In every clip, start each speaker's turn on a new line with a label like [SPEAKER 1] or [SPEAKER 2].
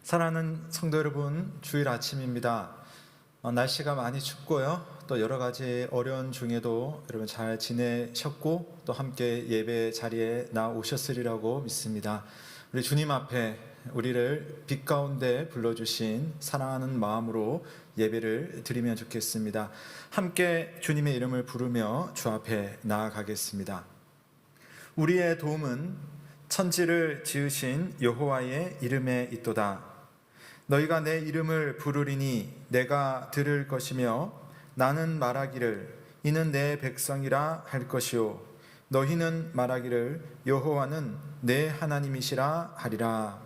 [SPEAKER 1] 사랑하는 성도 여러분, 주일 아침입니다. 날씨가 많이 춥고요. 또 여러 가지 어려운 중에도 여러분 잘 지내셨고 또 함께 예배 자리에 나오셨으리라고 믿습니다. 우리 주님 앞에 우리를 빛 가운데 불러주신 사랑하는 마음으로 예배를 드리면 좋겠습니다. 함께 주님의 이름을 부르며 주 앞에 나아가겠습니다. 우리의 도움은 천지를 지으신 여호와의 이름에 있도다. 너희가 내 이름을 부르리니 내가 들을 것이며 나는 말하기를 이는 내 백성이라 할 것이요 너희는 말하기를 여호와는 내 하나님이시라 하리라.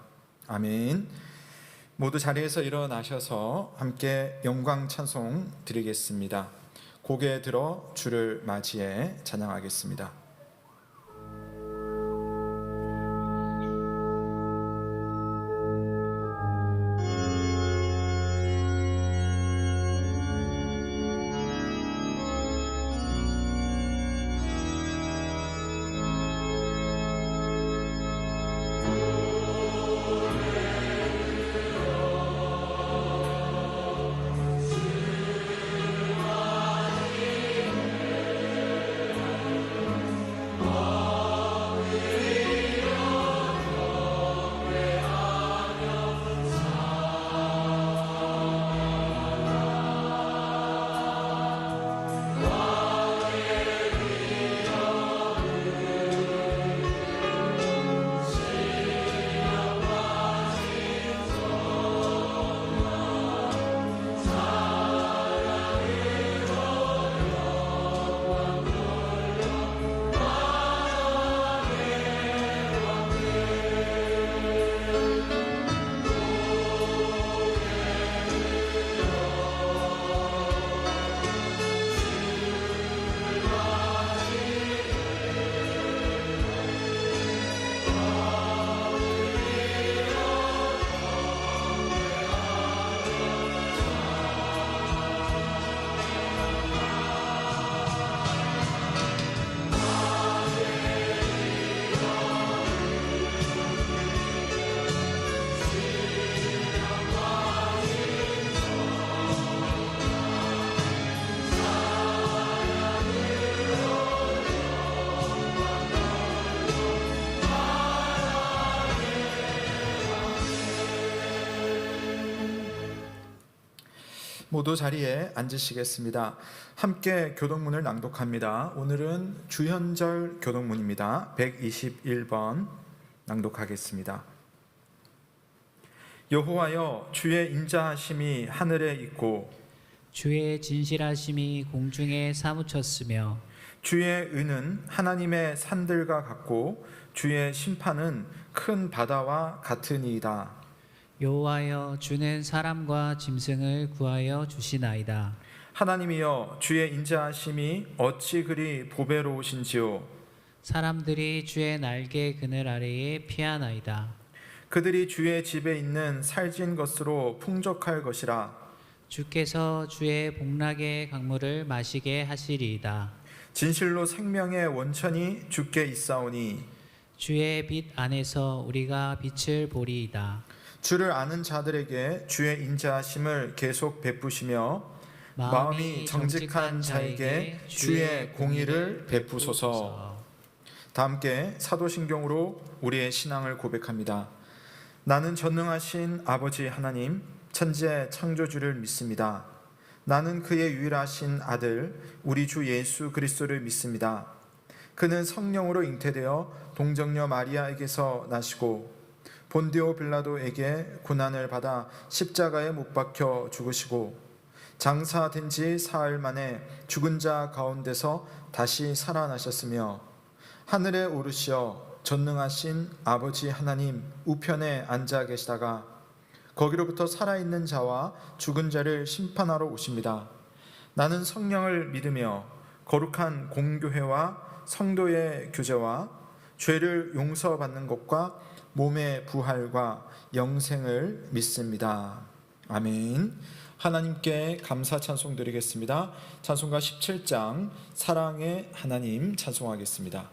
[SPEAKER 1] 아멘. 모두 자리에서 일어나셔서 함께 영광 찬송 드리겠습니다. 고개 들어 주를 맞이해 찬양하겠습니다. 모두 자리에 앉으시겠습니다. 함께 교동문을 낭독합니다. 오늘은 주현절 교동문입니다. 121번 낭독하겠습니다. 여호와여, 주의 인자하심이 하늘에 있고
[SPEAKER 2] 주의 진실하심이 공중에 사무쳤으며
[SPEAKER 1] 주의 의는 하나님의 산들과 같고 주의 심판은 큰 바다와 같으니이다.
[SPEAKER 2] 여호와여, 주는 사람과 짐승을 구하여 주시나이다.
[SPEAKER 1] 하나님이여, 주의 인자하심이 어찌 그리 보배로우신지요.
[SPEAKER 2] 사람들이 주의 날개 그늘 아래에 피하나이다.
[SPEAKER 1] 그들이 주의 집에 있는 살진 것으로 풍족할 것이라.
[SPEAKER 2] 주께서 주의 복락의 강물을 마시게 하시리이다.
[SPEAKER 1] 진실로 생명의 원천이 주께 있사오니
[SPEAKER 2] 주의 빛 안에서 우리가 빛을 보리이다.
[SPEAKER 1] 주를 아는 자들에게 주의 인자하심을 계속 베푸시며 마음이 정직한 자에게 주의 공의를 베푸소서. 다 함께 사도신경으로 우리의 신앙을 고백합니다. 나는 전능하신 아버지 하나님 천지의 창조주를 믿습니다. 나는 그의 유일하신 아들 우리 주 예수 그리스도를 믿습니다. 그는 성령으로 잉태되어 동정녀 마리아에게서 나시고 본디오 빌라도에게 고난을 받아 십자가에 못 박혀 죽으시고 장사된 지 사흘 만에 죽은 자 가운데서 다시 살아나셨으며 하늘에 오르시어 전능하신 아버지 하나님 우편에 앉아 계시다가 거기로부터 살아있는 자와 죽은 자를 심판하러 오십니다. 나는 성령을 믿으며 거룩한 공교회와 성도의 교제와 죄를 용서받는 것과 몸의 부활과 영생을 믿습니다. 아멘. 하나님께 감사 찬송 드리겠습니다. 찬송가 17장 사랑의 하나님 찬송하겠습니다.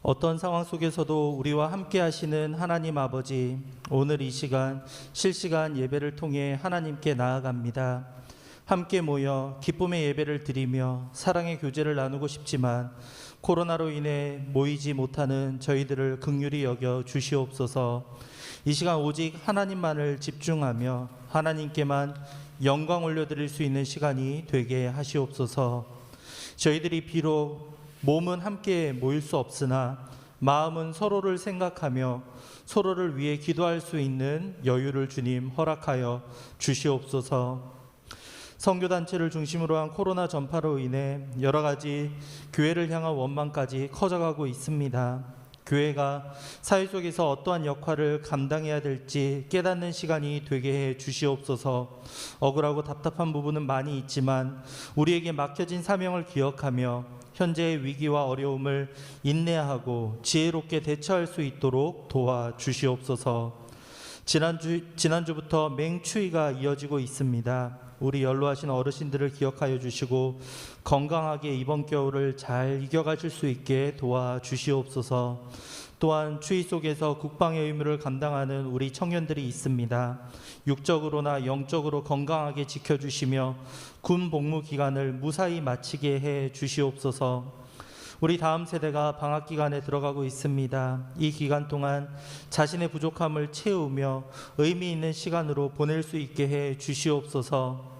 [SPEAKER 3] 어떤 상황 속에서도 우리와 함께 하시는 하나님 아버지, 오늘 이 시간 실시간 예배를 통해 하나님께 나아갑니다. 함께 모여 기쁨의 예배를 드리며 사랑의 교제를 나누고 싶지만 코로나로 인해 모이지 못하는 저희들을 긍휼히 여겨 주시옵소서. 이 시간 오직 하나님만을 집중하며 하나님께만 영광 올려드릴 수 있는 시간이 되게 하시옵소서. 저희들이 비록 몸은 함께 모일 수 없으나 마음은 서로를 생각하며 서로를 위해 기도할 수 있는 여유를 주님 허락하여 주시옵소서. 선교단체를 중심으로 한 코로나 전파로 인해 여러 가지 교회를 향한 원망까지 커져가고 있습니다. 교회가 사회 속에서 어떠한 역할을 감당해야 될지 깨닫는 시간이 되게 해 주시옵소서. 억울하고 답답한 부분은 많이 있지만 우리에게 맡겨진 사명을 기억하며 현재의 위기와 어려움을 인내하고 지혜롭게 대처할 수 있도록 도와주시옵소서. 지난주부터 맹추위가 이어지고 있습니다. 우리 연로하신 어르신들을 기억하여 주시고 건강하게 이번 겨울을 잘 이겨가실 수 있게 도와주시옵소서. 또한 추위 속에서 국방의 의무를 감당하는 우리 청년들이 있습니다. 육적으로나 영적으로 건강하게 지켜주시며 군 복무 기간을 무사히 마치게 해 주시옵소서. 우리 다음 세대가 방학 기간에 들어가고 있습니다. 이 기간 동안 자신의 부족함을 채우며 의미 있는 시간으로 보낼 수 있게 해 주시옵소서.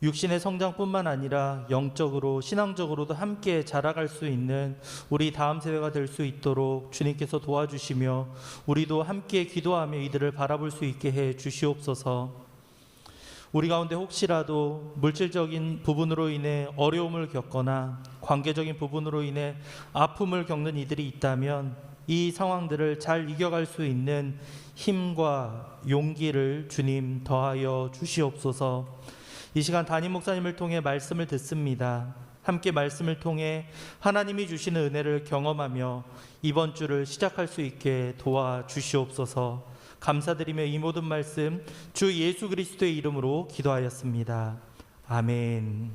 [SPEAKER 3] 육신의 성장뿐만 아니라 영적으로 신앙적으로도 함께 자라갈 수 있는 우리 다음 세대가 될 수 있도록 주님께서 도와주시며 우리도 함께 기도하며 이들을 바라볼 수 있게 해 주시옵소서. 우리 가운데 혹시라도 물질적인 부분으로 인해 어려움을 겪거나 관계적인 부분으로 인해 아픔을 겪는 이들이 있다면 이 상황들을 잘 이겨갈 수 있는 힘과 용기를 주님 더하여 주시옵소서. 이 시간 담임 목사님을 통해 말씀을 듣습니다. 함께 말씀을 통해 하나님이 주시는 은혜를 경험하며 이번 주를 시작할 수 있게 도와주시옵소서. 감사드리며 이 모든 말씀 주 예수 그리스도의 이름으로 기도하였습니다. 아멘.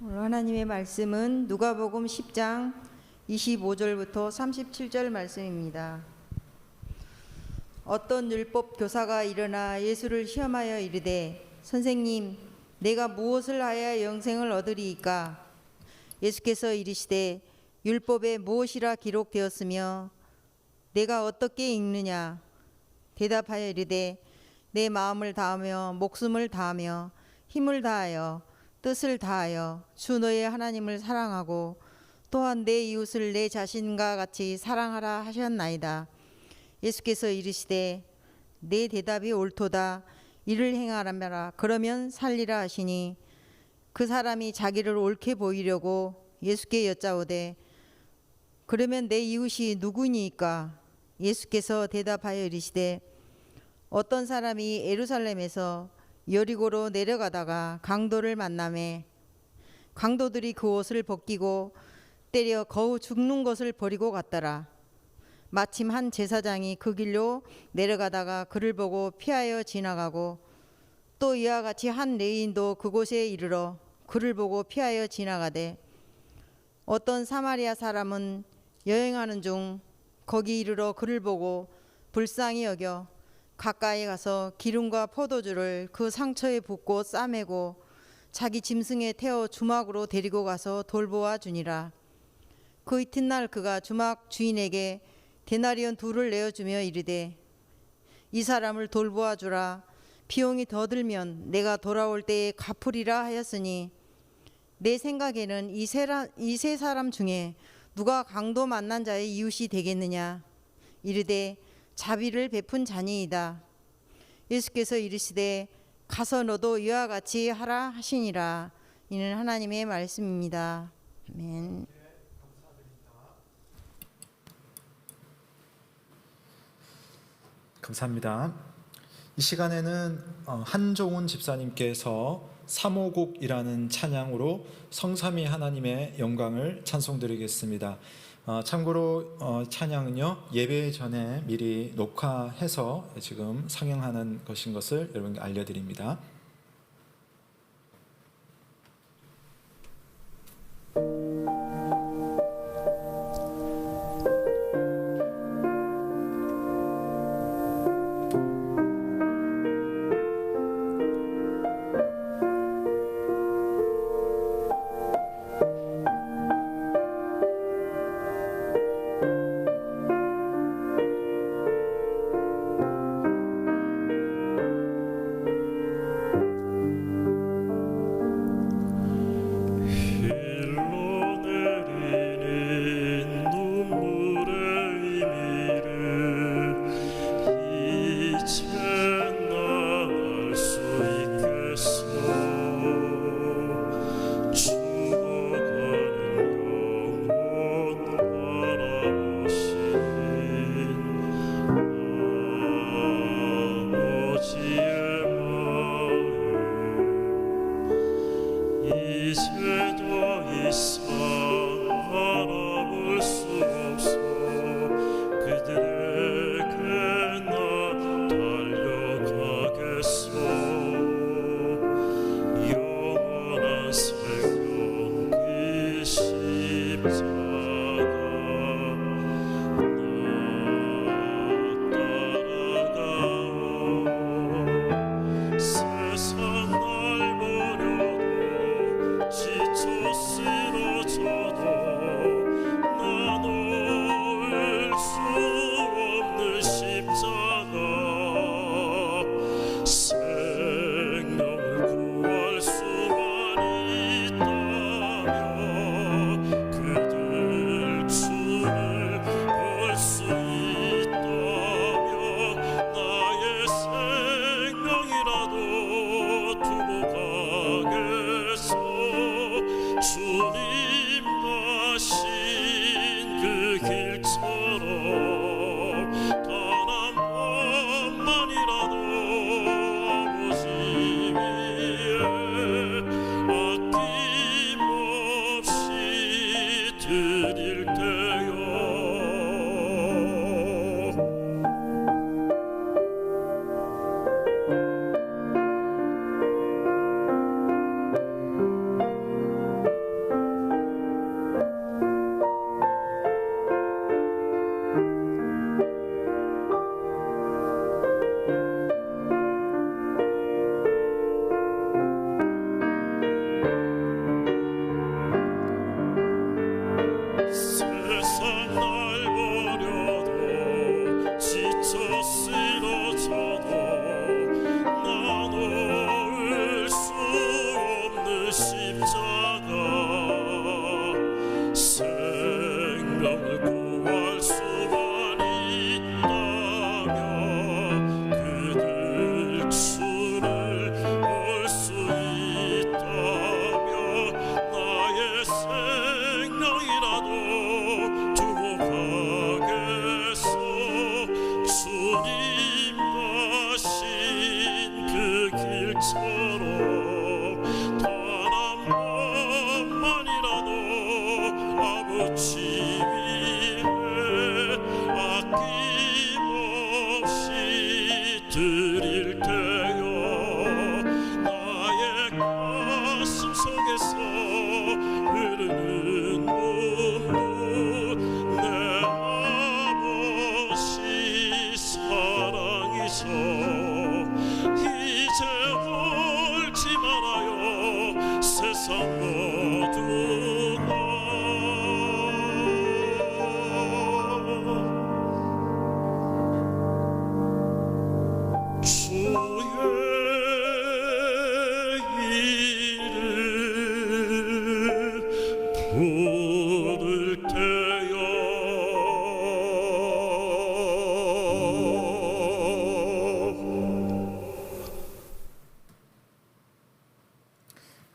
[SPEAKER 4] 오늘 하나님의 말씀은 누가복음 10장 25절부터 37절 말씀입니다. 어떤 율법 교사가 일어나 예수를 시험하여 이르되 선생님 내가 무엇을 하여야 영생을 얻으리이까? 예수께서 이르시되 율법에 무엇이라 기록되었으며 내가 어떻게 읽느냐? 대답하여 이르되 내 마음을 다하며 목숨을 다하며 힘을 다하여 뜻을 다하여 주 너의 하나님을 사랑하고 또한 내 이웃을 내 자신과 같이 사랑하라 하셨나이다. 예수께서 이르시되 내 대답이 옳도다. 이를 행하라며라. 그러면 살리라 하시니 그 사람이 자기를 옳게 보이려고 예수께 여짜오되 그러면 내 이웃이 누구니이까? 예수께서 대답하여 이르시되 어떤 사람이 예루살렘에서 여리고로 내려가다가 강도를 만나매 강도들이 그 옷을 벗기고 때려 거우 죽는 것을 버리고 갔더라. 마침 한 제사장이 그 길로 내려가다가 그를 보고 피하여 지나가고 또 이와 같이 한 레위인도 그곳에 이르러 그를 보고 피하여 지나가되 어떤 사마리아 사람은 여행하는 중 거기 이르러 그를 보고 불쌍히 여겨 가까이 가서 기름과 포도주를 그 상처에 붓고 싸매고 자기 짐승에 태워 주막으로 데리고 가서 돌보아 주니라. 그 이튿날 그가 주막 주인에게 데나리온 2를 내어주며 이르되 이 사람을 돌보아 주라. 비용이 더 들면 내가 돌아올 때에 갚으리라 하였으니 내 생각에는 이 세 사람 중에 누가 강도 만난 자의 이웃이 되겠느냐? 이르되 자비를 베푼 자니이다. 예수께서 이르시되 가서 너도 이와 같이 하라 하시니라. 이는 하나님의 말씀입니다. 아멘.
[SPEAKER 1] 감사합니다. 이 시간에는 한종훈 집사님께서 삼오곡이라는 찬양으로 성삼위 하나님의 영광을 찬송드리겠습니다. 참고로 찬양은요 예배 전에 미리 녹화해서 지금 상영하는 것인 것을 여러분께 알려드립니다.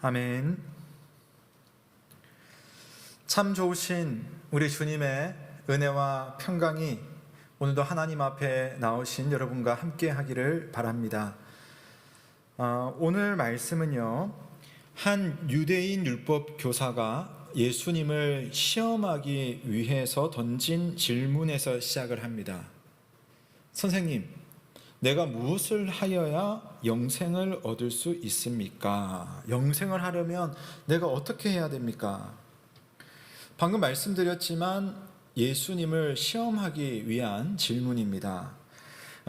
[SPEAKER 1] 아멘. 참 좋으신 우리 주님의 은혜와 평강이 오늘도 하나님 앞에 나오신 여러분과 함께 하기를 바랍니다. 오늘 말씀은요, 한 유대인 율법 교사가 예수님을 시험하기 위해서 던진 질문에서 시작을 합니다. 선생님, 내가 무엇을 하여야 영생을 얻을 수 있습니까? 영생을 하려면 내가 어떻게 해야 됩니까? 방금 말씀드렸지만 예수님을 시험하기 위한 질문입니다.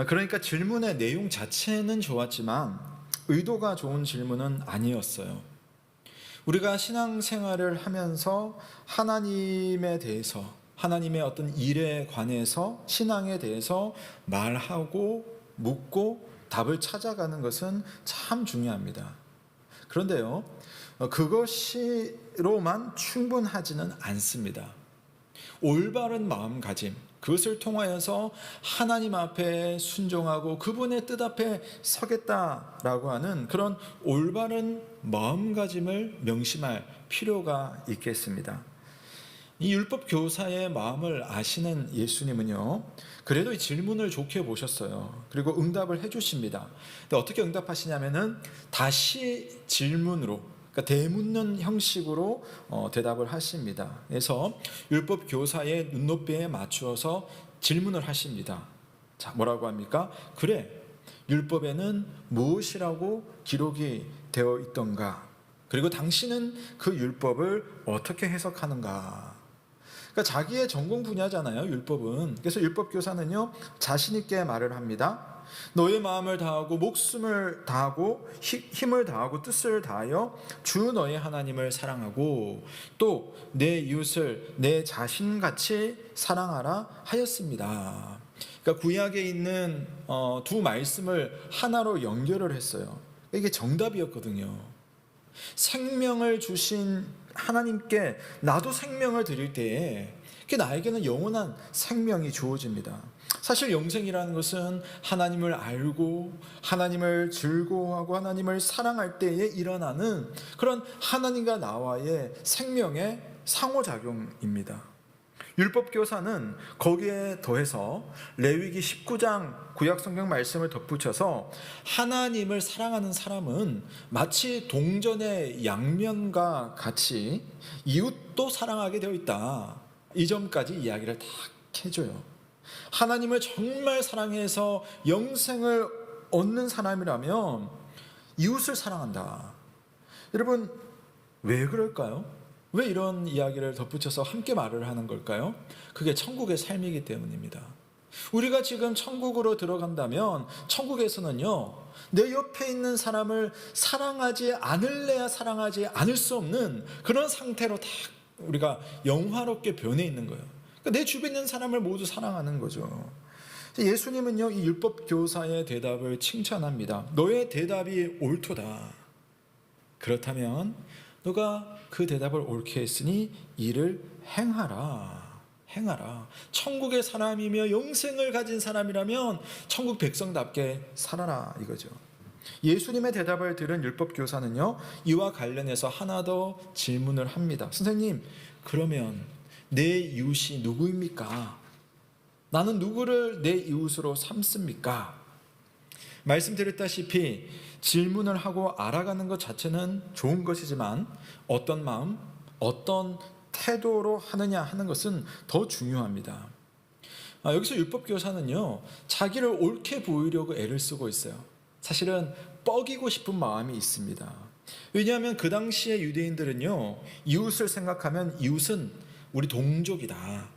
[SPEAKER 1] 그러니까 질문의 내용 자체는 좋았지만 의도가 좋은 질문은 아니었어요. 우리가 신앙생활을 하면서 하나님에 대해서, 하나님의 어떤 일에 관해서, 신앙에 대해서 말하고 묻고 답을 찾아가는 것은 참 중요합니다. 그런데요, 그것으로만 충분하지는 않습니다. 올바른 마음가짐, 그것을 통하여서 하나님 앞에 순종하고 그분의 뜻 앞에 서겠다라고 하는 그런 올바른 마음가짐을 명심할 필요가 있겠습니다. 이 율법 교사의 마음을 아시는 예수님은요, 그래도 이 질문을 좋게 보셨어요. 그리고 응답을 해주십니다. 근데 어떻게 응답하시냐면은 다시 질문으로, 그러니까 되묻는 형식으로 대답을 하십니다. 그래서 율법 교사의 눈높이에 맞추어서 질문을 하십니다. 자, 뭐라고 합니까? 그래, 율법에는 무엇이라고 기록이 되어 있던가? 그리고 당신은 그 율법을 어떻게 해석하는가? 그러니까 자기의 전공 분야잖아요, 율법은. 그래서 율법 교사는요, 자신 있게 말을 합니다. 너의 마음을 다하고 목숨을 다하고 힘을 다하고 뜻을 다하여 주 너의 하나님을 사랑하고 또 내 이웃을 내 자신같이 사랑하라 하였습니다. 그러니까 구약에 있는 두 말씀을 하나로 연결을 했어요. 이게 정답이었거든요. 생명을 주신 하나님께 나도 생명을 드릴 때에 나에게는 영원한 생명이 주어집니다. 사실 영생이라는 것은 하나님을 알고 하나님을 즐거워하고 하나님을 사랑할 때에 일어나는 그런 하나님과 나와의 생명의 상호작용입니다. 율법교사는 거기에 더해서 레위기 19장 구약성경 말씀을 덧붙여서 하나님을 사랑하는 사람은 마치 동전의 양면과 같이 이웃도 사랑하게 되어 있다. 이 점까지 이야기를 다 해줘요. 하나님을 정말 사랑해서 영생을 얻는 사람이라면 이웃을 사랑한다. 여러분, 왜 그럴까요? 왜 이런 이야기를 덧붙여서 함께 말을 하는 걸까요? 그게 천국의 삶이기 때문입니다. 우리가 지금 천국으로 들어간다면 천국에서는요, 내 옆에 있는 사람을 사랑하지 않을래야 사랑하지 않을 수 없는 그런 상태로 다 우리가 영화롭게 변해 있는 거예요. 그러니까 내 주변에 있는 사람을 모두 사랑하는 거죠. 예수님은요, 이 율법 교사의 대답을 칭찬합니다. 너의 대답이 옳도다. 그렇다면 너가 그 대답을 옳게 했으니 이를 행하라. 천국의 사람이며 영생을 가진 사람이라면 천국 백성답게 살아라, 이거죠. 예수님의 대답을 들은 율법 교사는요, 이와 관련해서 하나 더 질문을 합니다. 선생님, 그러면 내 이웃이 누구입니까? 나는 누구를 내 이웃으로 삼습니까? 말씀드렸다시피 질문을 하고 알아가는 것 자체는 좋은 것이지만 어떤 마음, 어떤 태도로 하느냐 하는 것은 더 중요합니다. 여기서 율법교사는요, 자기를 옳게 보이려고 애를 쓰고 있어요. 사실은 뻐기고 싶은 마음이 있습니다. 왜냐하면 그 당시의 유대인들은요, 이웃을 생각하면 이웃은 우리 동족이다.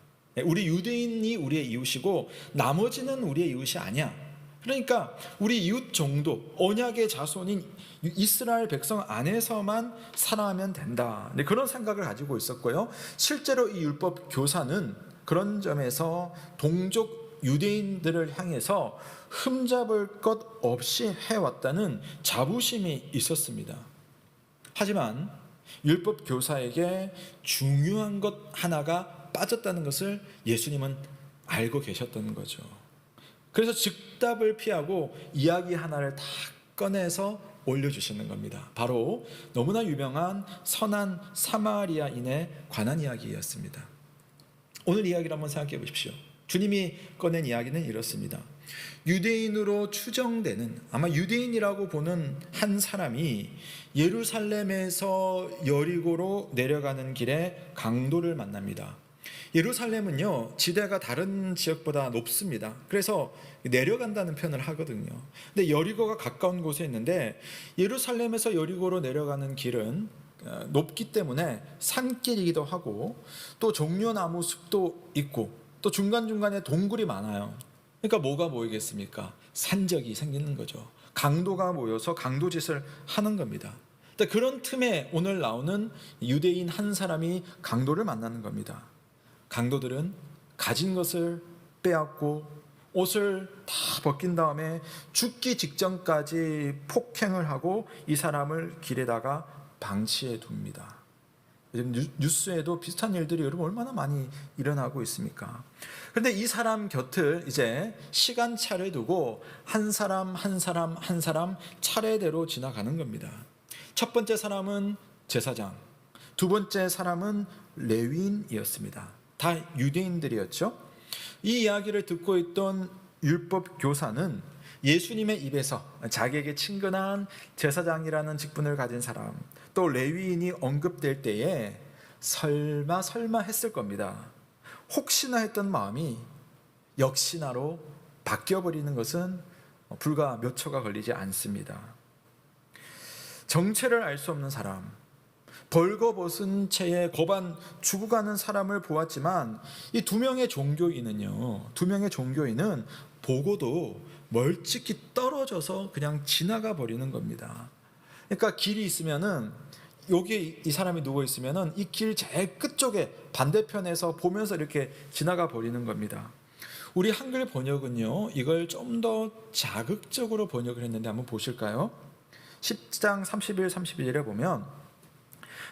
[SPEAKER 1] 우리 유대인이 우리의 이웃이고 나머지는 우리의 이웃이 아니야. 그러니까 우리 이웃 정도, 언약의 자손인 이스라엘 백성 안에서만 살아가면 된다. 그런 생각을 가지고 있었고요. 실제로 이 율법 교사는 그런 점에서 동족 유대인들을 향해서 흠잡을 것 없이 해왔다는 자부심이 있었습니다. 하지만 율법 교사에게 중요한 것 하나가 빠졌다는 것을 예수님은 알고 계셨다는 거죠. 그래서 즉답을 피하고 이야기 하나를 다 꺼내서 올려주시는 겁니다. 바로 너무나 유명한 선한 사마리아인에 관한 이야기였습니다. 오늘 이야기를 한번 생각해 보십시오. 주님이 꺼낸 이야기는 이렇습니다. 유대인으로 추정되는, 아마 유대인이라고 보는 한 사람이 예루살렘에서 여리고로 내려가는 길에 강도를 만납니다. 예루살렘은요, 지대가 다른 지역보다 높습니다. 그래서 내려간다는 표현을 하거든요. 근데 여리고가 가까운 곳에 있는데, 예루살렘에서 여리고로 내려가는 길은 높기 때문에 산길이기도 하고, 또 종려나무 숲도 있고, 또 중간중간에 동굴이 많아요. 그러니까 뭐가 보이겠습니까? 산적이 생기는 거죠. 강도가 모여서 강도짓을 하는 겁니다. 그런 틈에 오늘 나오는 유대인 한 사람이 강도를 만나는 겁니다. 강도들은 가진 것을 빼앗고 옷을 다 벗긴 다음에 죽기 직전까지 폭행을 하고 이 사람을 길에다가 방치해 둡니다. 요즘 뉴스에도 비슷한 일들이 여러분 얼마나 많이 일어나고 있습니까? 그런데 이 사람 곁을 이제 시간차를 두고 한 사람 차례대로 지나가는 겁니다. 첫 번째 사람은 제사장, 두 번째 사람은 레위인이었습니다. 다 유대인들이었죠. 이 이야기를 듣고 있던 율법 교사는 예수님의 입에서 자기에게 친근한 제사장이라는 직분을 가진 사람, 또 레위인이 언급될 때에 설마 했을 겁니다. 혹시나 했던 마음이 역시나로 바뀌어버리는 것은 불과 몇 초가 걸리지 않습니다. 정체를 알 수 없는 사람, 벌거벗은 채에 거반 죽어가는 사람을 보았지만 이 두 명의 종교인은 보고도 멀찍이 떨어져서 그냥 지나가 버리는 겁니다. 그러니까 길이 있으면은 여기 이 사람이 누워 있으면은 이 길 제일 끝쪽에 반대편에서 보면서 이렇게 지나가 버리는 겁니다. 우리 한글 번역은요, 이걸 좀 더 자극적으로 번역을 했는데 한번 보실까요? 10장 31, 32절에 보면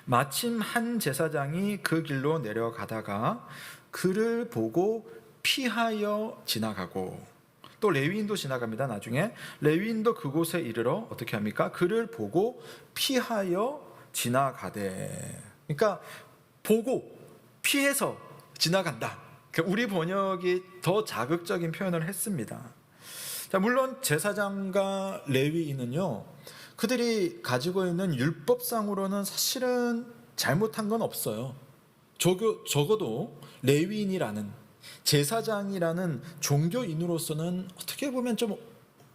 [SPEAKER 1] 마침 한 제사장이 그 길로 내려가다가 그를 보고 피하여 지나가고, 또 레위인도 지나갑니다. 나중에 레위인도 그곳에 이르러 어떻게 합니까? 그를 보고 피하여 지나가되. 그러니까 보고 피해서 지나간다. 우리 번역이 더 자극적인 표현을 했습니다. 자, 물론 제사장과 레위인은요, 그들이 가지고 있는 율법상으로는 사실은 잘못한 건 없어요. 적어도 레위인이라는, 제사장이라는 종교인으로서는 어떻게 보면 좀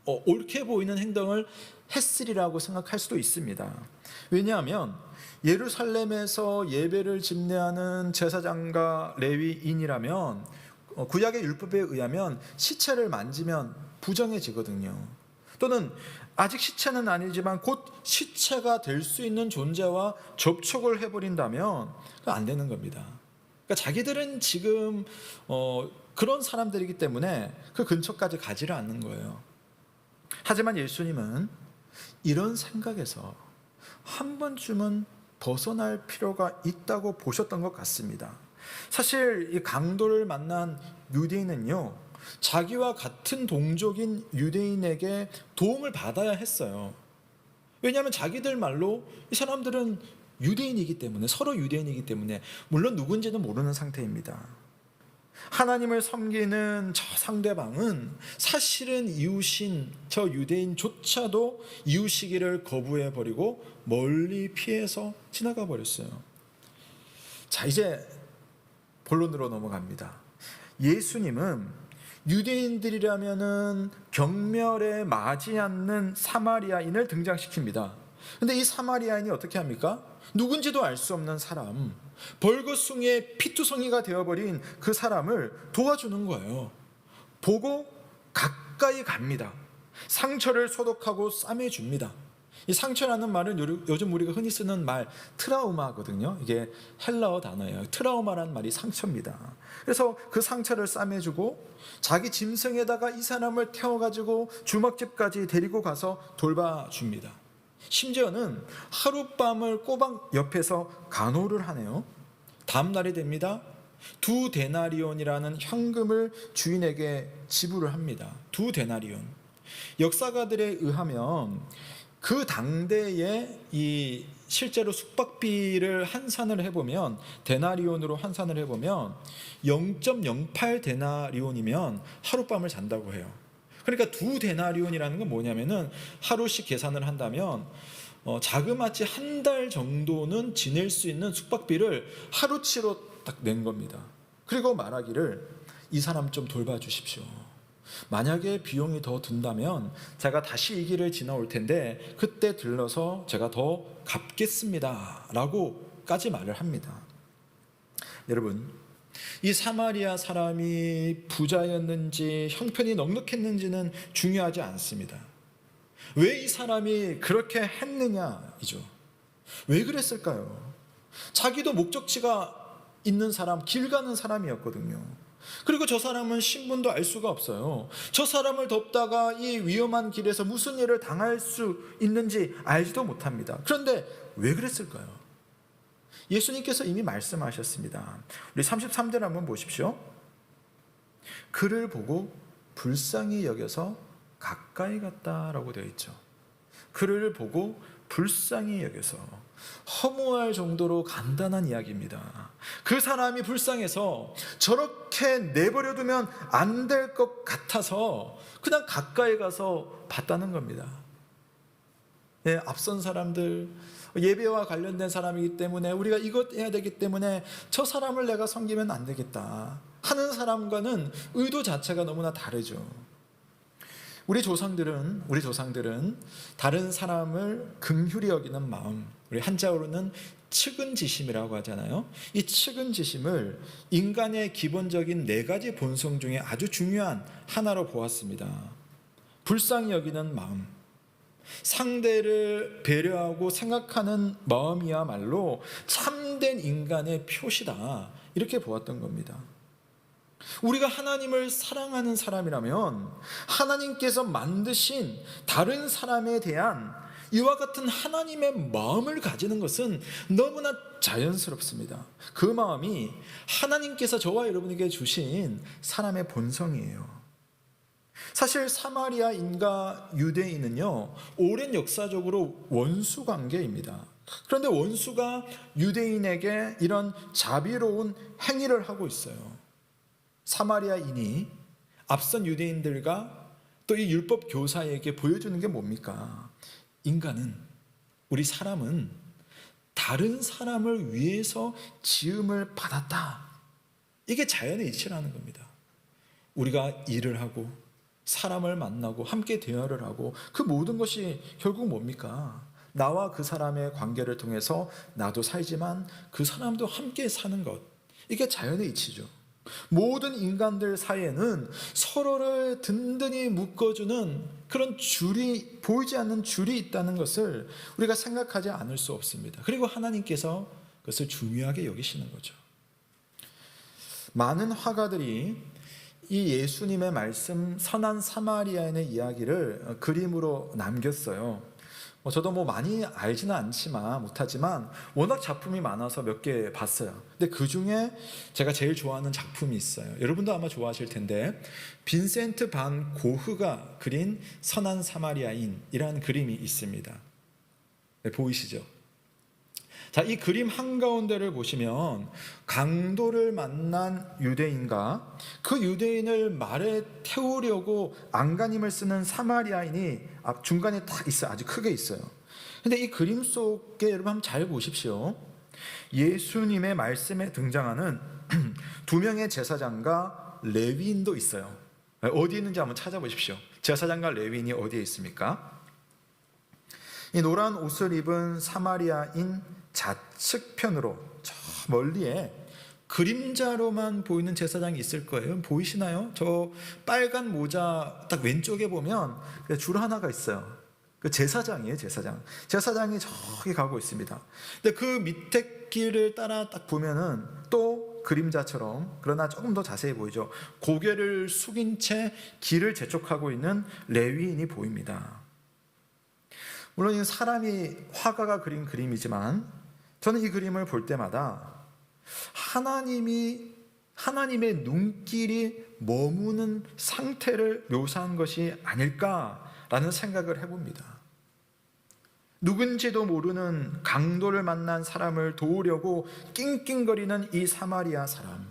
[SPEAKER 1] 옳게 보이는 행동을 했으리라고 생각할 수도 있습니다. 왜냐하면 예루살렘에서 예배를 집례하는 제사장과 레위인이라면 구약의 율법에 의하면 시체를 만지면 부정해지거든요. 또는 아직 시체는 아니지만 곧 시체가 될 수 있는 존재와 접촉을 해버린다면 안 되는 겁니다. 그러니까 자기들은 지금 그런 사람들이기 때문에 그 근처까지 가지를 않는 거예요. 하지만 예수님은 이런 생각에서 한 번쯤은 벗어날 필요가 있다고 보셨던 것 같습니다. 사실 이 강도를 만난 유대인은요, 자기와 같은 동족인 유대인에게 도움을 받아야 했어요. 왜냐하면 자기들 말로 이 사람들은 유대인이기 때문에, 서로 유대인이기 때문에, 물론 누군지는 모르는 상태입니다. 하나님을 섬기는 저 상대방은 사실은 이웃인 저 유대인조차도 이웃이기를 거부해버리고 멀리 피해서 지나가 버렸어요. 자, 이제 본론으로 넘어갑니다. 예수님은 유대인들이라면은 경멸에 맞지 않는 사마리아인을 등장시킵니다. 근데 이 사마리아인이 어떻게 합니까? 누군지도 알 수 없는 사람, 벌거숭이의 피투성이가 되어버린 그 사람을 도와주는 거예요. 보고 가까이 갑니다. 상처를 소독하고 싸매줍니다. 이 상처라는 말은 요즘 우리가 흔히 쓰는 말 트라우마거든요. 이게 헬라어 단어예요. 트라우마라는 말이 상처입니다. 그래서 그 상처를 싸매주고 자기 짐승에다가 이 사람을 태워가지고 주먹집까지 데리고 가서 돌봐줍니다. 심지어는 하룻밤을 꼬박 옆에서 간호를 하네요. 다음 날이 됩니다. 2 데나리온이라는 현금을 주인에게 지불을 합니다. 2 데나리온. 역사가들에 의하면 그 당대에 이 실제로 숙박비를 환산을 해보면, 데나리온으로 환산을 해보면 0.08 데나리온이면 하룻밤을 잔다고 해요. 그러니까 2데나리온이라는 건 뭐냐면은 하루씩 계산을 한다면 자그마치 한 달 정도는 지낼 수 있는 숙박비를 하루치로 딱 낸 겁니다. 그리고 말하기를 이 사람 좀 돌봐주십시오. 만약에 비용이 더 든다면 제가 다시 이 길을 지나올 텐데 그때 들러서 제가 더 갚겠습니다 라고까지 말을 합니다. 여러분, 이 사마리아 사람이 부자였는지 형편이 넉넉했는지는 중요하지 않습니다. 왜 이 사람이 그렇게 했느냐이죠. 왜 그랬을까요? 자기도 목적지가 있는 사람, 길 가는 사람이었거든요. 그리고 저 사람은 신분도 알 수가 없어요. 저 사람을 덮다가 이 위험한 길에서 무슨 일을 당할 수 있는지 알지도 못합니다. 그런데 왜 그랬을까요? 예수님께서 이미 말씀하셨습니다. 우리 33절 한번 보십시오. 그를 보고 불쌍히 여겨서 가까이 갔다라고 되어 있죠. 그를 보고 불쌍히 여겨서, 허무할 정도로 간단한 이야기입니다. 그 사람이 불쌍해서 저렇게 내버려두면 안 될 것 같아서 그냥 가까이 가서 봤다는 겁니다. 예, 앞선 사람들, 예배와 관련된 사람이기 때문에 우리가 이것 해야 되기 때문에 저 사람을 내가 섬기면 안 되겠다 하는 사람과는 의도 자체가 너무나 다르죠. 우리 조상들은 다른 사람을 긍휼히 여기는 마음, 우리 한자어로는 측은지심이라고 하잖아요. 이 측은지심을 인간의 기본적인 4가지 본성 중에 아주 중요한 하나로 보았습니다. 불쌍히 여기는 마음, 상대를 배려하고 생각하는 마음이야말로 참된 인간의 표시다, 이렇게 보았던 겁니다. 우리가 하나님을 사랑하는 사람이라면 하나님께서 만드신 다른 사람에 대한 이와 같은 하나님의 마음을 가지는 것은 너무나 자연스럽습니다. 그 마음이 하나님께서 저와 여러분에게 주신 사람의 본성이에요. 사실 사마리아인과 유대인은요, 오랜 역사적으로 원수 관계입니다. 그런데 원수가 유대인에게 이런 자비로운 행위를 하고 있어요. 사마리아인이 앞선 유대인들과 또 이 율법 교사에게 보여주는 게 뭡니까? 인간은, 우리 사람은 다른 사람을 위해서 지음을 받았다. 이게 자연의 이치라는 겁니다. 우리가 일을 하고 사람을 만나고 함께 대화를 하고 그 모든 것이 결국 뭡니까? 나와 그 사람의 관계를 통해서 나도 살지만 그 사람도 함께 사는 것. 이게 자연의 이치죠. 모든 인간들 사이에는 서로를 든든히 묶어주는 그런 줄이, 보이지 않는 줄이 있다는 것을 우리가 생각하지 않을 수 없습니다. 그리고 하나님께서 그것을 중요하게 여기시는 거죠. 많은 화가들이 이 예수님의 말씀 선한 사마리아인의 이야기를 그림으로 남겼어요. 저도 많이 알지는 않지만 못하지만 워낙 작품이 많아서 몇 개 봤어요. 근데 그 중에 제가 제일 좋아하는 작품이 있어요. 여러분도 아마 좋아하실 텐데, 빈센트 반 고흐가 그린 선한 사마리아인이라는 그림이 있습니다. 네, 보이시죠? 자, 이 그림 한가운데를 보시면 강도를 만난 유대인과 그 유대인을 말에 태우려고 안간힘을 쓰는 사마리아인이 중간에 딱 있어요. 아주 크게 있어요. 근데 이 그림 속에 여러분 한번 잘 보십시오. 예수님의 말씀에 등장하는 2명의 제사장과 레위인도 있어요. 어디 있는지 한번 찾아보십시오. 제사장과 레위인이 어디에 있습니까? 이 노란 옷을 입은 사마리아인 좌측편으로 저 멀리에 그림자로만 보이는 제사장이 있을 거예요. 보이시나요? 저 빨간 모자 딱 왼쪽에 보면 줄 하나가 있어요. 그 제사장이에요, 제사장. 제사장이 저기 가고 있습니다. 근데 그 밑에 길을 따라 딱 보면은 또 그림자처럼, 그러나 조금 더 자세히 보이죠. 고개를 숙인 채 길을 재촉하고 있는 레위인이 보입니다. 물론 이 사람이, 화가가 그린 그림이지만 저는 이 그림을 볼 때마다 하나님의 눈길이 머무는 상태를 묘사한 것이 아닐까라는 생각을 해봅니다. 누군지도 모르는 강도를 만난 사람을 도우려고 낑낑거리는 이 사마리아 사람.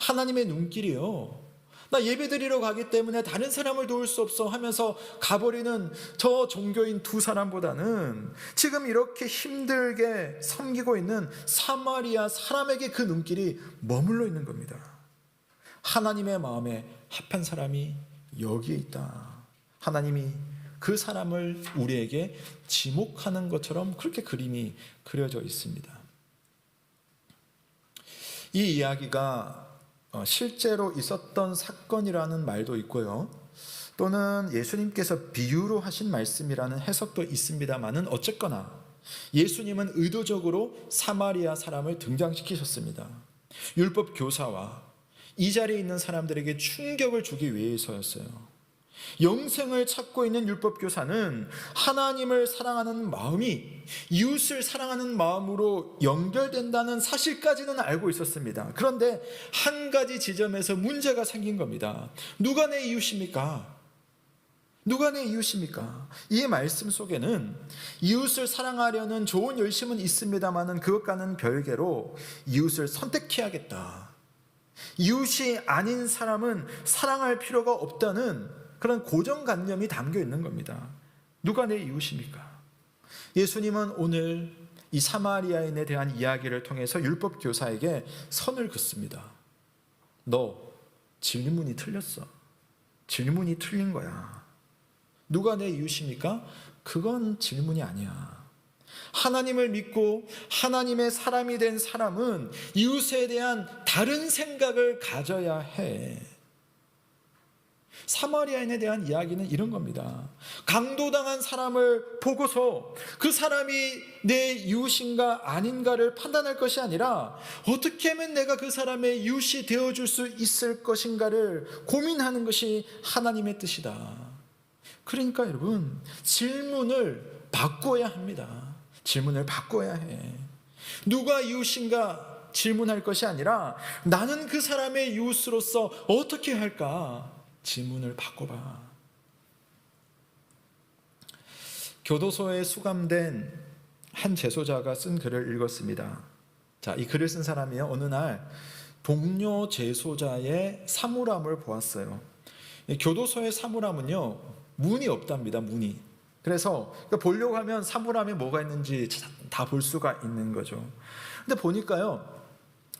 [SPEAKER 1] 하나님의 눈길이요, 나 예배드리러 가기 때문에 다른 사람을 도울 수 없어 하면서 가버리는 저 종교인 두 사람보다는 지금 이렇게 힘들게 섬기고 있는 사마리아 사람에게 그 눈길이 머물러 있는 겁니다. 하나님의 마음에 합한 사람이 여기에 있다. 하나님이 그 사람을 우리에게 지목하는 것처럼 그렇게 그림이 그려져 있습니다. 이 이야기가 실제로 있었던 사건이라는 말도 있고요. 또는 예수님께서 비유로 하신 말씀이라는 해석도 있습니다만은 어쨌거나 예수님은 의도적으로 사마리아 사람을 등장시키셨습니다. 율법 교사와 이 자리에 있는 사람들에게 충격을 주기 위해서였어요. 영생을 찾고 있는 율법 교사는 하나님을 사랑하는 마음이 이웃을 사랑하는 마음으로 연결된다는 사실까지는 알고 있었습니다. 그런데 한 가지 지점에서 문제가 생긴 겁니다. 누가 내 이웃입니까? 누가 내 이웃입니까? 이 말씀 속에는 이웃을 사랑하려는 좋은 열심은 있습니다만은 그것과는 별개로 이웃을 선택해야겠다. 이웃이 아닌 사람은 사랑할 필요가 없다는 그런 고정관념이 담겨 있는 겁니다. 누가 내 이웃입니까? 예수님은 오늘 이 사마리아인에 대한 이야기를 통해서 율법 교사에게 선을 긋습니다. 너 질문이 틀렸어. 질문이 틀린 거야. 누가 내 이웃입니까? 그건 질문이 아니야. 하나님을 믿고 하나님의 사람이 된 사람은 이웃에 대한 다른 생각을 가져야 해. 사마리아인에 대한 이야기는 이런 겁니다. 강도당한 사람을 보고서 그 사람이 내 이웃인가 아닌가를 판단할 것이 아니라 어떻게 하면 내가 그 사람의 이웃이 되어줄 수 있을 것인가를 고민하는 것이 하나님의 뜻이다. 그러니까 여러분, 질문을 바꿔야 합니다. 질문을 바꿔야 해. 누가 이웃인가 질문할 것이 아니라 나는 그 사람의 이웃으로서 어떻게 할까? 질문을 바꿔봐. 교도소에 수감된 한 재소자가 쓴 글을 읽었습니다. 자, 이 글을 쓴 사람이요, 어느 날 동료 재소자의 사물함을 보았어요. 교도소의 사물함은요, 문이 없답니다. 문이. 그래서 보려고 하면 사물함에 뭐가 있는지 다 볼 수가 있는 거죠. 근데 보니까요,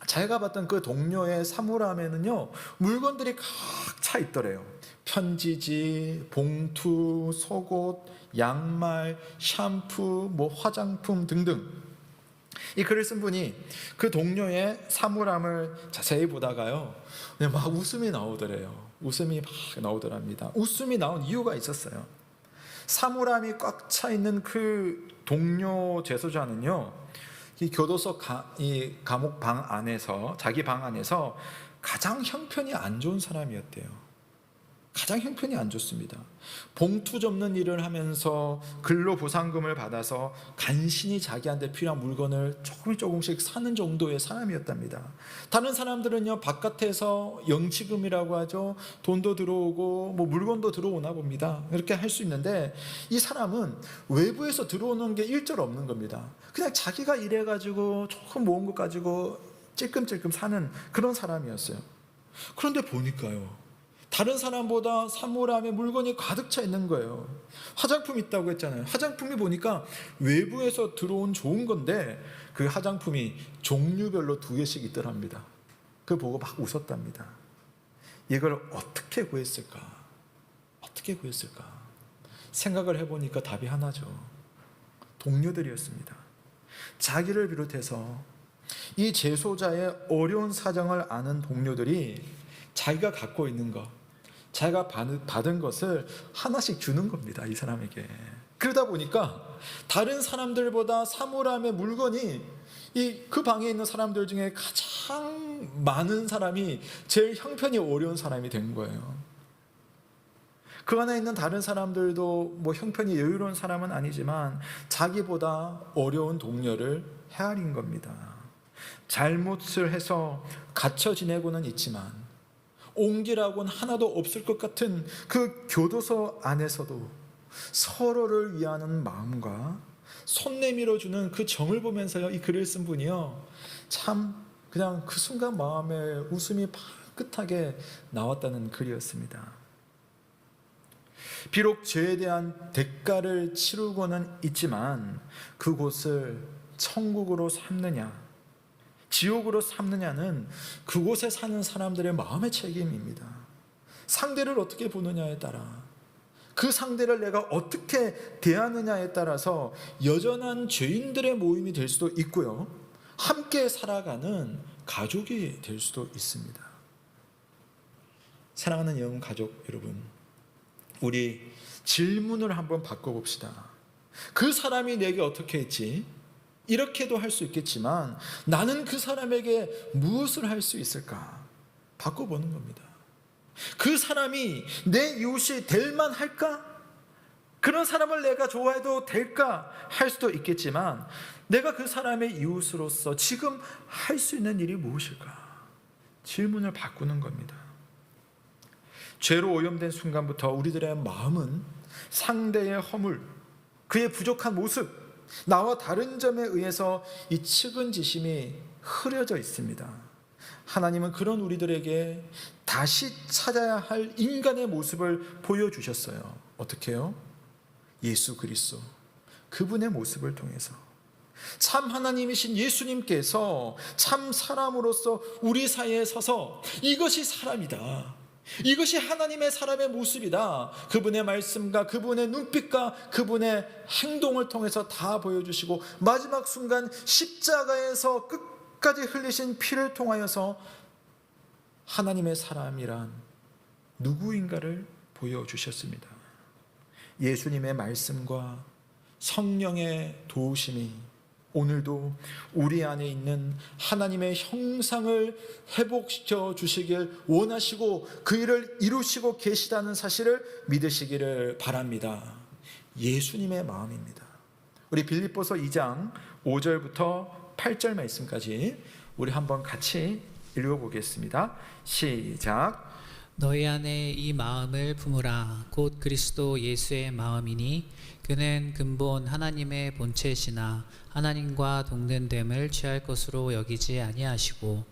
[SPEAKER 1] 제가 봤던 그 동료의 사물함에는요, 물건들이 꽉 차 있더래요. 편지지, 봉투, 속옷, 양말, 샴푸, 화장품 등등. 이 글을 쓴 분이 그 동료의 사물함을 자세히 보다가요, 막 웃음이 나오더래요. 웃음이 막 나오더랍니다. 웃음이 나온 이유가 있었어요. 사물함이 꽉 차 있는 그 동료 재소자는요, 이 교도소 이 감옥 방 안에서, 자기 방 안에서 가장 형편이 안 좋은 사람이었대요. 가장 형편이 안 좋습니다. 봉투 접는 일을 하면서 근로보상금을 받아서 간신히 자기한테 필요한 물건을 조금씩 사는 정도의 사람이었답니다. 다른 사람들은요, 바깥에서 영치금이라고 하죠. 돈도 들어오고 물건도 들어오나 봅니다. 이렇게 할 수 있는데 이 사람은 외부에서 들어오는 게 일절 없는 겁니다. 그냥 자기가 일해가지고 조금 모은 것 가지고 찔끔찔끔 사는 그런 사람이었어요. 그런데 보니까요, 다른 사람보다 사물함에 물건이 가득 차 있는 거예요. 화장품 있다고 했잖아요. 화장품이 보니까 외부에서 들어온 좋은 건데 그 화장품이 종류별로 2개씩 있더랍니다. 그걸 보고 막 웃었답니다. 이걸 어떻게 구했을까? 어떻게 구했을까? 생각을 해보니까 답이 하나죠. 동료들이었습니다. 자기를 비롯해서 이 재소자의 어려운 사정을 아는 동료들이 자기가 갖고 있는 것, 자기가 받은 것을 하나씩 주는 겁니다. 이 사람에게. 그러다 보니까 다른 사람들보다 사물함의 물건이 그 방에 있는 사람들 중에 가장 많은 사람이 제일 형편이 어려운 사람이 된 거예요. 그 안에 있는 다른 사람들도 형편이 여유로운 사람은 아니지만 자기보다 어려운 동료를 헤아린 겁니다. 잘못을 해서 갇혀 지내고는 있지만 옹기라고는 하나도 없을 것 같은 그 교도소 안에서도 서로를 위하는 마음과 손 내밀어 주는 그 정을 보면서요, 이 글을 쓴 분이요, 참 그냥 그 순간 마음에 웃음이 팍 깨끗하게 나왔다는 글이었습니다. 비록 죄에 대한 대가를 치르고는 있지만 그곳을 천국으로 삼느냐 지옥으로 삼느냐는 그곳에 사는 사람들의 마음의 책임입니다. 상대를 어떻게 보느냐에 따라, 그 상대를 내가 어떻게 대하느냐에 따라서 여전한 죄인들의 모임이 될 수도 있고요, 함께 살아가는 가족이 될 수도 있습니다. 사랑하는 영 가족 여러분, 우리 질문을 한번 바꿔봅시다. 그 사람이 내게 어떻게 했지? 이렇게도 할 수 있겠지만 나는 그 사람에게 무엇을 할 수 있을까? 바꿔보는 겁니다. 그 사람이 내 이웃이 될 만할까? 그런 사람을 내가 좋아해도 될까? 할 수도 있겠지만 내가 그 사람의 이웃으로서 지금 할 수 있는 일이 무엇일까? 질문을 바꾸는 겁니다. 죄로 오염된 순간부터 우리들의 마음은 상대의 허물, 그의 부족한 모습, 나와 다른 점에 의해서 이 측은지심이 흐려져 있습니다. 하나님은 그런 우리들에게 다시 찾아야 할 인간의 모습을 보여주셨어요. 어떻게 해요? 예수 그리스도, 그분의 모습을 통해서. 참 하나님이신 예수님께서 참 사람으로서 우리 사이에 서서 이것이 사람이다, 이것이 하나님의 사람의 모습이다, 그분의 말씀과 그분의 눈빛과 그분의 행동을 통해서 다 보여주시고 마지막 순간 십자가에서 끝까지 흘리신 피를 통하여서 하나님의 사람이란 누구인가를 보여주셨습니다. 예수님의 말씀과 성령의 도우심이 오늘도 우리 안에 있는 하나님의 형상을 회복시켜 주시길 원하시고 그 일을 이루시고 계시다는 사실을 믿으시기를 바랍니다. 예수님의 마음입니다. 우리 빌립보서 2장 5절부터 8절 말씀까지 우리 한번 같이 읽어보겠습니다. 시작.
[SPEAKER 2] 너희 안에 이 마음을 품으라. 곧 그리스도 예수의 마음이니 그는 근본 하나님의 본체시나 하나님과 동등됨을 취할 것으로 여기지 아니하시고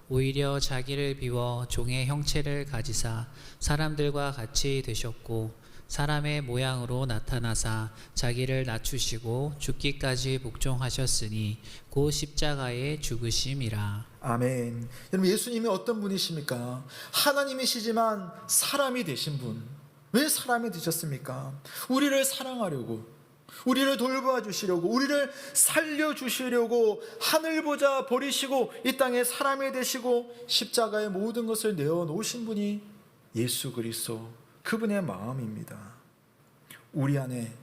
[SPEAKER 2] 오히려 자기를 비워 종의 형체를 가지사 사람들과 같이 되셨고 사람의 모양으로 나타나사 자기를 낮추시고 죽기까지 복종하셨으니 곧 십자가의 죽으심이라.
[SPEAKER 1] 아멘. 여러분, 예수님이 어떤 분이십니까? 하나님이시지만 사람이 되신 분. 왜 사람이 되셨습니까? 우리를 사랑하려고, 우리를 돌봐 주시려고, 우리를 살려 주시려고 하늘 보자 버리시고 이 땅에 사람이 되시고 십자가의 모든 것을 내어 놓으신 분이 예수 그리스도, 그분의 마음입니다. 우리 안에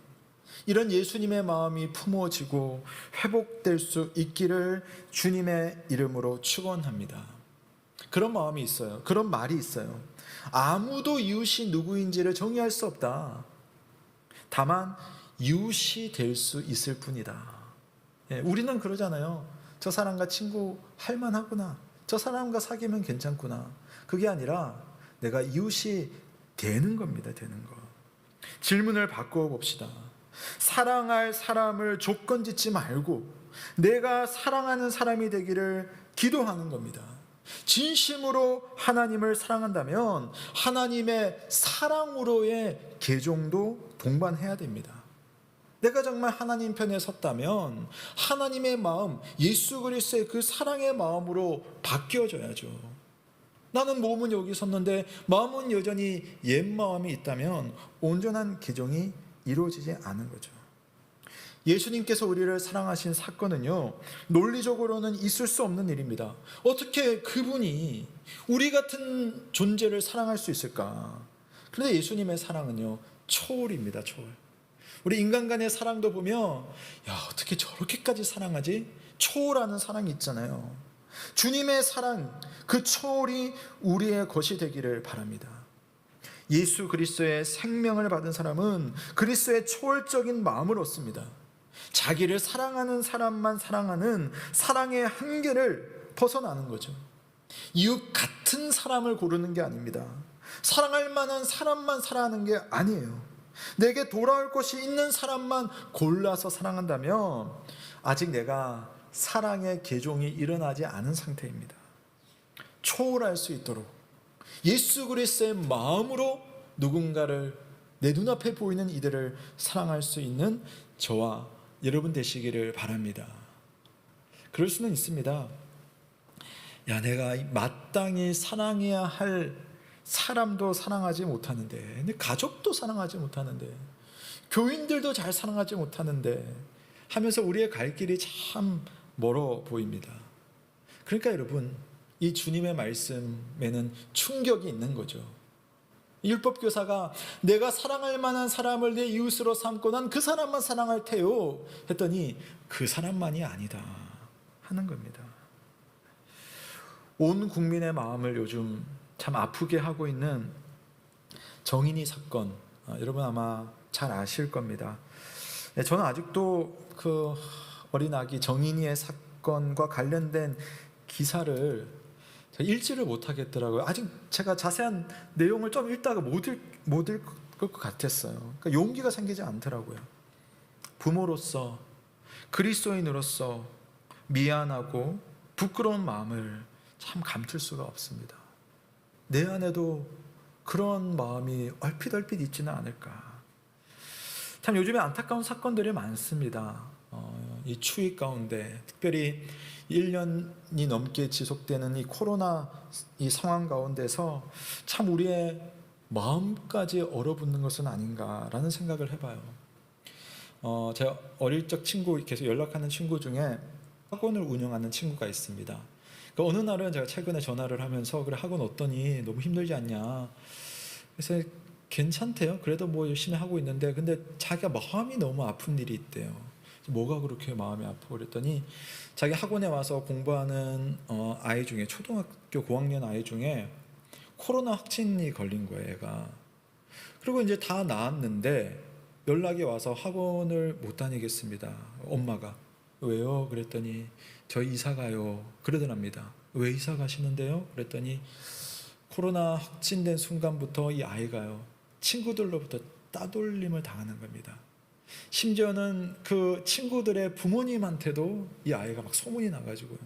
[SPEAKER 1] 이런 예수님의 마음이 품어지고 회복될 수 있기를 주님의 이름으로 축원합니다. 그런 마음이 있어요. 그런 말이 있어요. 아무도 이웃이 누구인지를 정의할 수 없다. 다만 이웃이 될 수 있을 뿐이다. 우리는 그러잖아요. 저 사람과 친구 할 만하구나, 저 사람과 사귀면 괜찮구나. 그게 아니라 내가 이웃이 되는 겁니다. 되는 거. 질문을 바꾸어 봅시다. 사랑할 사람을 조건 짓지 말고 내가 사랑하는 사람이 되기를 기도하는 겁니다. 진심으로 하나님을 사랑한다면 하나님의 사랑으로의 개종도 동반해야 됩니다. 내가 정말 하나님 편에 섰다면 하나님의 마음, 예수 그리스도의 그 사랑의 마음으로 바뀌어져야죠. 나는 몸은 여기 섰는데 마음은 여전히 옛 마음이 있다면 온전한 개종이 이루어지지 않은 거죠. 예수님께서 우리를 사랑하신 사건은요, 논리적으로는 있을 수 없는 일입니다. 어떻게 그분이 우리 같은 존재를 사랑할 수 있을까? 그런데 예수님의 사랑은요, 초월입니다. 초월. 우리 인간 간의 사랑도 보면 야, 어떻게 저렇게까지 사랑하지? 초월하는 사랑이 있잖아요. 주님의 사랑, 그 초월이 우리의 것이 되기를 바랍니다. 예수 그리스도의 생명을 받은 사람은 그리스도의 초월적인 마음을 얻습니다. 자기를 사랑하는 사람만 사랑하는 사랑의 한계를 벗어나는 거죠. 이웃 같은 사람을 고르는 게 아닙니다. 사랑할 만한 사람만 사랑하는 게 아니에요. 내게 돌아올 것이 있는 사람만 골라서 사랑한다면 아직 내가 사랑의 개종이 일어나지 않은 상태입니다. 초월할 수 있도록 예수 그리스도의 마음으로 누군가를 내 눈앞에 보이는 이들을 사랑할 수 있는 저와 여러분 되시기를 바랍니다. 그럴 수는 있습니다. 야, 내가 마땅히 사랑해야 할 사람도 사랑하지 못하는데, 내 가족도 사랑하지 못하는데, 교인들도 잘 사랑하지 못하는데 하면서 우리의 갈 길이 참 멀어 보입니다. 그러니까 여러분, 이 주님의 말씀에는 충격이 있는 거죠. 율법교사가 내가 사랑할 만한 사람을 내 이웃으로 삼고 난 그 사람만 사랑할 테요 했더니 그 사람만이 아니다 하는 겁니다. 온 국민의 마음을 요즘 참 아프게 하고 있는 정인이 사건, 여러분 아마 잘 아실 겁니다. 저는 아직도 그 어린 아기 정인이의 사건과 관련된 기사를 읽지를 못하겠더라고요. 아직 제가 자세한 내용을 좀 읽다가 못 읽을 것 같았어요. 그러니까 용기가 생기지 않더라고요. 부모로서, 그리스도인으로서 미안하고 부끄러운 마음을 참 감출 수가 없습니다. 내 안에도 그런 마음이 얼핏 있지는 않을까. 참 요즘에 안타까운 사건들이 많습니다. 이 추위 가운데 특별히 1년이 넘게 지속되는 이 코로나 이 상황 가운데서 참 우리의 마음까지 얼어붙는 것은 아닌가라는 생각을 해봐요. 제가 어릴 적 친구, 계속 연락하는 친구 중에 학원을 운영하는 친구가 있습니다. 그러니까 어느 날은 제가 최근에 전화를 하면서 그래, 학원 어떠니? 너무 힘들지 않냐? 그래서 괜찮대요. 그래도 뭐 열심히 하고 있는데, 근데 자기가 마음이 너무 아픈 일이 있대요. 뭐가 그렇게 마음이 아프고 그랬더니 자기 학원에 와서 공부하는 아이 중에, 초등학교 고학년 아이 중에 코로나 확진이 걸린 거예요, 얘가. 그리고 이제 다 나았는데 연락이 와서 학원을 못 다니겠습니다. 엄마가. 왜요? 그랬더니 저희 이사 가요. 그러더랍니다. 왜 이사 가시는데요? 그랬더니 코로나 확진된 순간부터 이 아이가요, 친구들로부터 따돌림을 당하는 겁니다. 심지어는 그 친구들의 부모님한테도 이 아이가 막 소문이 나가지고요.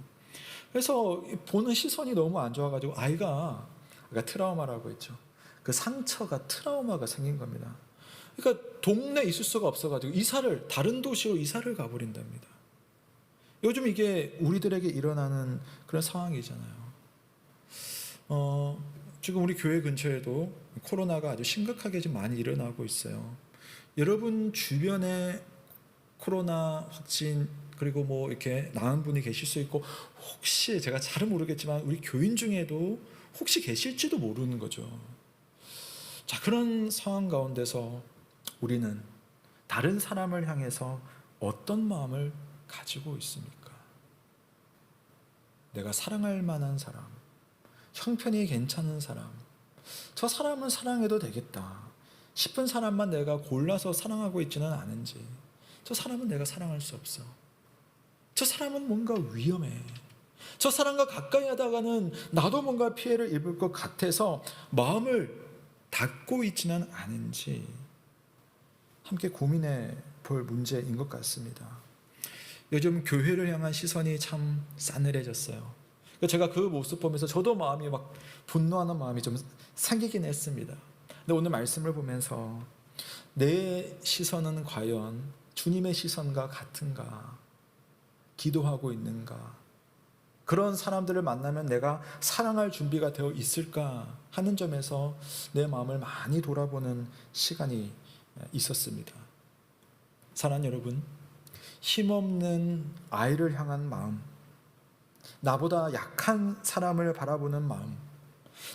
[SPEAKER 1] 그래서 보는 시선이 너무 안 좋아가지고 아이가, 그러니까 트라우마라고 했죠. 그 상처가, 트라우마가 생긴 겁니다. 그러니까 동네에 있을 수가 없어가지고 다른 도시로 이사를 가버린답니다. 요즘 이게 우리들에게 일어나는 그런 상황이잖아요. 지금 우리 교회 근처에도 코로나가 아주 심각하게 좀 많이 일어나고 있어요. 여러분 주변에 코로나 확진 그리고 뭐 이렇게 나은 분이 계실 수 있고, 혹시 제가 잘은 모르겠지만 우리 교인 중에도 혹시 계실지도 모르는 거죠. 자, 그런 상황 가운데서 우리는 다른 사람을 향해서 어떤 마음을 가지고 있습니까? 내가 사랑할 만한 사람, 형편이 괜찮은 사람, 저 사람은 사랑해도 되겠다 싶은 사람만 내가 골라서 사랑하고 있지는 않은지, 저 사람은 내가 사랑할 수 없어, 저 사람은 뭔가 위험해, 저 사람과 가까이 하다가는 나도 뭔가 피해를 입을 것 같아서 마음을 닫고 있지는 않은지 함께 고민해 볼 문제인 것 같습니다. 요즘 교회를 향한 시선이 참 싸늘해졌어요. 제가 그 모습 보면서 저도 마음이 막 분노하는 마음이 좀 생기긴 했습니다. 근데 오늘 말씀을 보면서 내 시선은 과연 주님의 시선과 같은가? 기도하고 있는가? 그런 사람들을 만나면 내가 사랑할 준비가 되어 있을까 하는 점에서 내 마음을 많이 돌아보는 시간이 있었습니다. 사랑하는 여러분, 힘없는 아이를 향한 마음, 나보다 약한 사람을 바라보는 마음,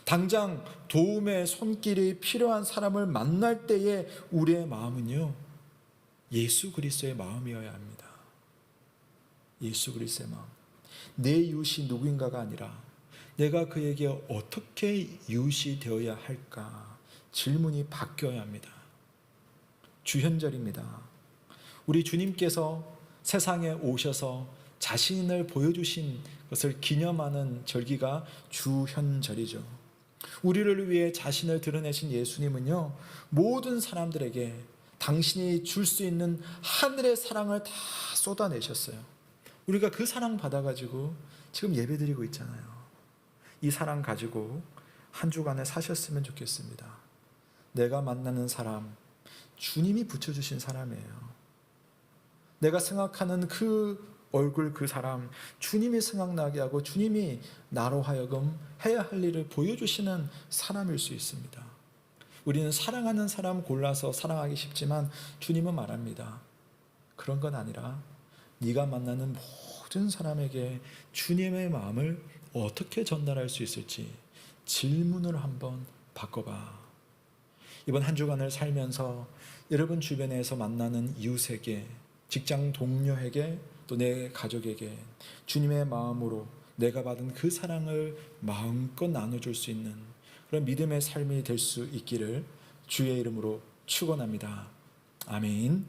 [SPEAKER 1] 당장 도움의 손길이 필요한 사람을 만날 때의 우리의 마음은요, 예수 그리스도의 마음이어야 합니다. 예수 그리스도의 마음. 내 이웃이 누구인가가 아니라 내가 그에게 어떻게 이웃이 되어야 할까 질문이 바뀌어야 합니다. 주현절입니다. 우리 주님께서 세상에 오셔서 자신을 보여주신 것을 기념하는 절기가 주현절이죠. 우리를 위해 자신을 드러내신 예수님은요, 모든 사람들에게 당신이 줄 수 있는 하늘의 사랑을 다 쏟아내셨어요. 우리가 그 사랑 받아가지고 지금 예배드리고 있잖아요. 이 사랑 가지고 한 주간에 사셨으면 좋겠습니다. 내가 만나는 사람, 주님이 붙여주신 사람이에요. 내가 생각하는 그 얼굴, 그 사람, 주님이 생각나게 하고 주님이 나로 하여금 해야 할 일을 보여주시는 사람일 수 있습니다. 우리는 사랑하는 사람 골라서 사랑하기 쉽지만 주님은 말합니다. 그런 건 아니라 네가 만나는 모든 사람에게 주님의 마음을 어떻게 전달할 수 있을지 질문을 한번 바꿔봐. 이번 한 주간을 살면서 여러분 주변에서 만나는 이웃에게, 직장 동료에게, 또 내 가족에게 주님의 마음으로 내가 받은 그 사랑을 마음껏 나눠줄 수 있는 그런 믿음의 삶이 될 수 있기를 주의 이름으로 축원합니다. 아멘.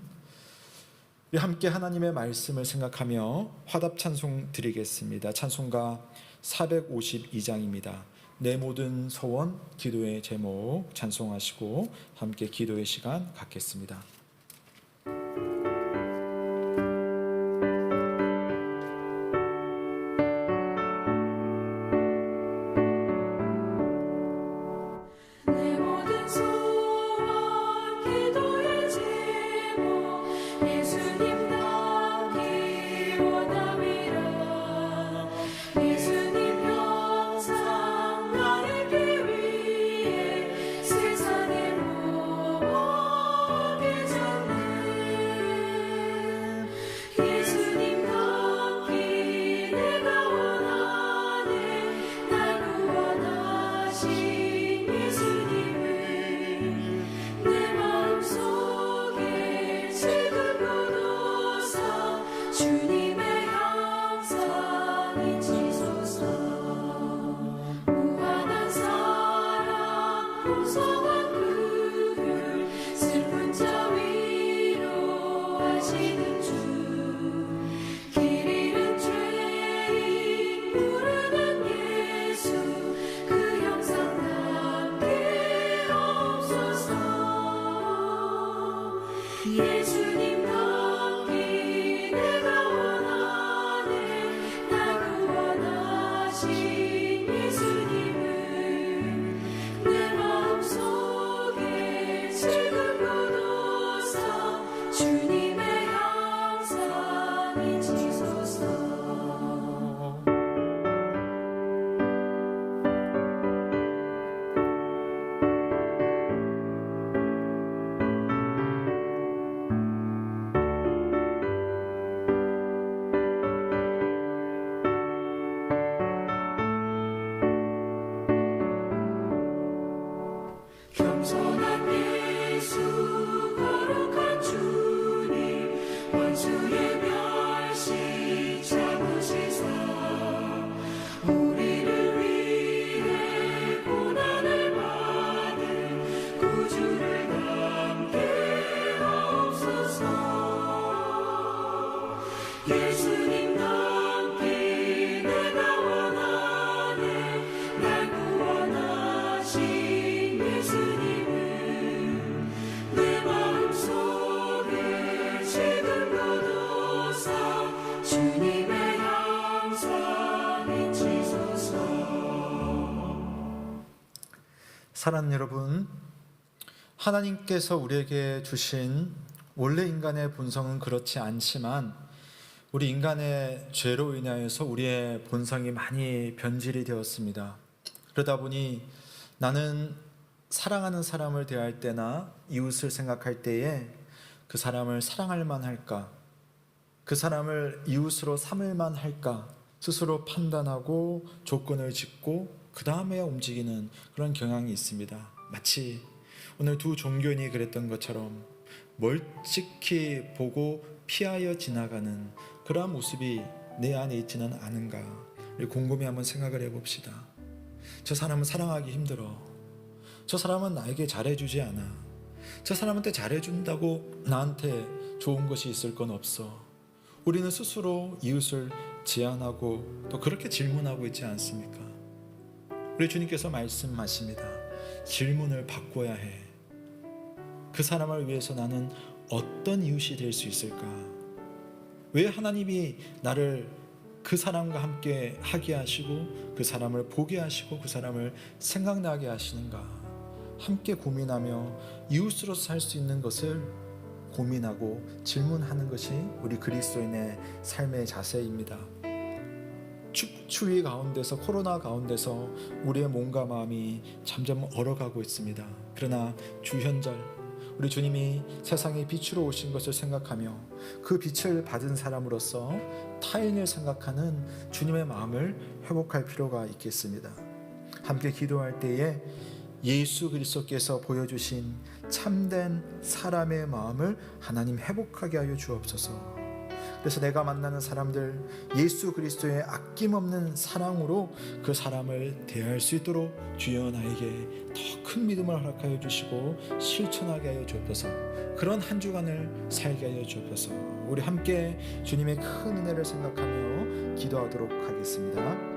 [SPEAKER 1] 우리 함께 하나님의 말씀을 생각하며 화답 찬송 드리겠습니다. 찬송가 452장입니다. 내 모든 소원, 기도의 제목 찬송하시고 함께 기도의 시간 갖겠습니다.
[SPEAKER 5] 내 모든 소원 기도의 제목 예수님 닮기 원함이라 예수님 형상 나누기 위해 세상에 모험하기 전에 예수님 닮기 내가 원하네 날 구원하신 예수님을 내 마음속에 지금 묻어서 주님의 형상 잊으소서. 무한한 사랑 풍성한 긍휼 슬픈 자 위로하시는 주 길 잃은 죄인 부르는 예수 그 형상 담게 없소서. 예수님 담기 내가 원하네 날 구원하신 예수님을 내 마음속에 지금 묻어서 주님의 형상 잊으소서. 겸손한 예수 거룩한 주님 원수의 멸시 참으시사 우리를 위해 고난을 받은 구주를 담게 없소서. 예수님 담기 내가 원하네 날 구원하신 예수님을 내 마음속에 지금 묻어서 주님의 형상 잊으소서.
[SPEAKER 1] 사랑하는 여러분, 하나님께서 우리에게 주신 원래 인간의 본성은 그렇지 않지만 우리 인간의 죄로 인하여서 우리의 본성이 많이 변질이 되었습니다. 그러다 보니 나는 사랑하는 사람을 대할 때나 이웃을 생각할 때에 그 사람을 사랑할 만할까? 그 사람을 이웃으로 삼을 만할까? 스스로 판단하고 조건을 짓고 그 다음에 움직이는 그런 경향이 있습니다. 마치 오늘 두 종교인이 그랬던 것처럼 멀찍이 보고 피하여 지나가는 그러한 모습이 내 안에 있지는 않은가? 우리 곰곰이 한번 생각을 해봅시다. 저 사람은 사랑하기 힘들어. 저 사람은 나에게 잘해주지 않아. 저 사람한테 잘해준다고 나한테 좋은 것이 있을 건 없어. 우리는 스스로 이웃을 제한하고 또 그렇게 질문하고 있지 않습니까? 우리 주님께서 말씀하십니다. 질문을 바꿔야 해. 그 사람을 위해서 나는 어떤 이웃이 될 수 있을까? 왜 하나님이 나를 그 사람과 함께 하게 하시고 그 사람을 보게 하시고 그 사람을 생각나게 하시는가 함께 고민하며 이웃으로서 살 수 있는 것을 고민하고 질문하는 것이 우리 그리스도인의 삶의 자세입니다. 추위 가운데서, 코로나 가운데서 우리의 몸과 마음이 점점 얼어가고 있습니다. 그러나 주현절, 우리 주님이 세상에 빛으로 오신 것을 생각하며 그 빛을 받은 사람으로서 타인을 생각하는 주님의 마음을 회복할 필요가 있겠습니다. 함께 기도할 때에 예수 그리스도께서 보여주신 참된 사람의 마음을 하나님 회복하게 하여 주옵소서. 그래서 내가 만나는 사람들 예수 그리스도의 아낌없는 사랑으로 그 사람을 대할 수 있도록 주여 나에게 더 큰 믿음을 허락하여 주시고 실천하게 하여 주옵소서. 그런 한 주간을 살게 하여 주옵소서. 우리 함께 주님의 큰 은혜를 생각하며 기도하도록 하겠습니다.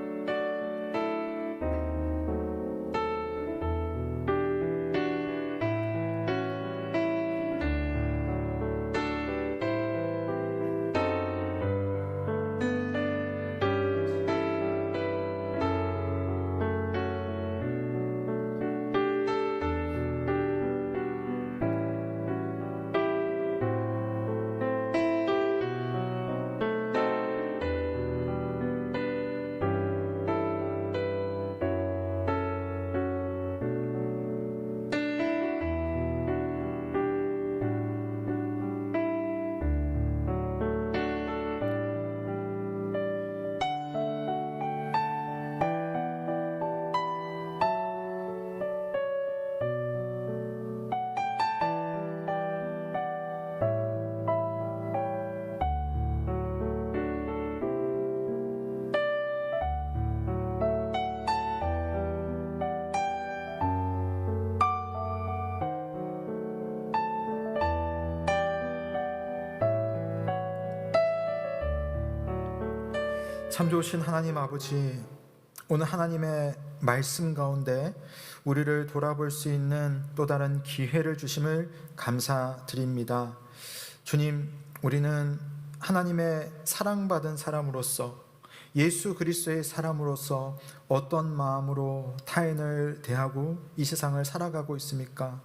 [SPEAKER 1] 참 좋으신 하나님 아버지, 오늘 하나님의 말씀 가운데 우리를 돌아볼 수 있는 또 다른 기회를 주심을 감사드립니다. 주님, 우리는 하나님의 사랑받은 사람으로서 예수 그리스도의 사람으로서 어떤 마음으로 타인을 대하고 이 세상을 살아가고 있습니까?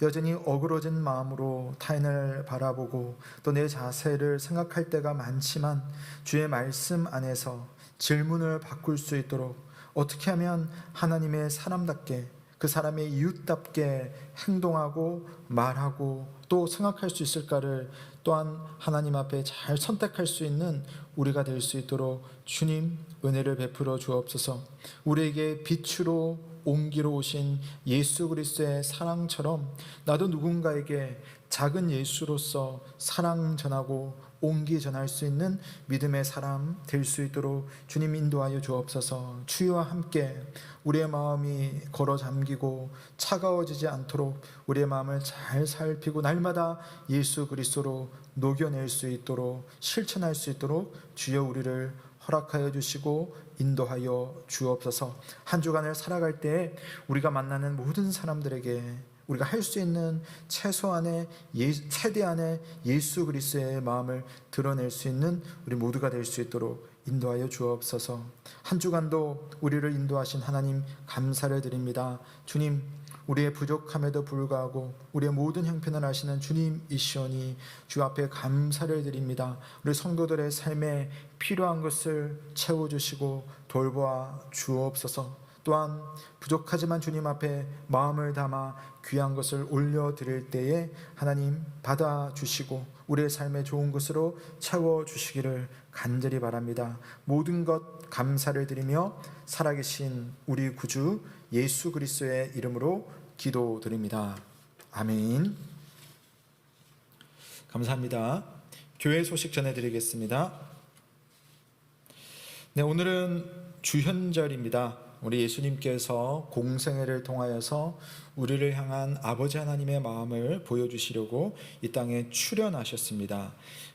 [SPEAKER 1] 여전히 어그러진 마음으로 타인을 바라보고 또 내 자세를 생각할 때가 많지만 주의 말씀 안에서 질문을 바꿀 수 있도록 어떻게 하면 하나님의 사람답게 그 사람의 이웃답게 행동하고 말하고 또 생각할 수 있을까를 또한 하나님 앞에 잘 선택할 수 있는 우리가 될 수 있도록 주님 은혜를 베풀어 주옵소서. 우리에게 빛으로 옮기러 오신 예수 그리스도의 사랑처럼 나도 누군가에게 작은 예수로서 사랑 전하고 옮기 전할 수 있는 믿음의 사람 될 수 있도록 주님 인도하여 주옵소서. 주와 함께 우리의 마음이 걸어 잠기고 차가워지지 않도록 우리의 마음을 잘 살피고 날마다 예수 그리스도로 녹여낼 수 있도록 실천할 수 있도록 주여 우리를 허락하여 주시고 인도하여 주옵소서. 한 주간을 살아갈 때 우리가 만나는 모든 사람들에게 우리가 할 수 있는 최소한의 최대한의 예수 그리스도의 마음을 드러낼 수 있는 우리 모두가 될 수 있도록 인도하여 주옵소서. 한 주간도 우리를 인도하신 하나님 감사를 드립니다. 주님, 우리의 부족함에도 불구하고 우리의 모든 형편을 아시는 주님이시오니 주 앞에 감사를 드립니다. 우리 성도들의 삶에 필요한 것을 채워주시고 돌보아 주옵소서. 또한 부족하지만 주님 앞에 마음을 담아 귀한 것을 올려드릴 때에 하나님 받아주시고 우리의 삶에 좋은 것으로 채워주시기를 간절히 바랍니다. 모든 것 감사를 드리며 살아계신 우리 구주 예수 그리스도의 이름으로 기도드립니다. 아멘. 감사합니다. 교회 소식 전해드리겠습니다. 네, 오늘은 주현절입니다. 우리 예수님께서 공생애를 통하여서 우리를 향한 아버지 하나님의 마음을 보여주시려고 이 땅에 출현하셨습니다.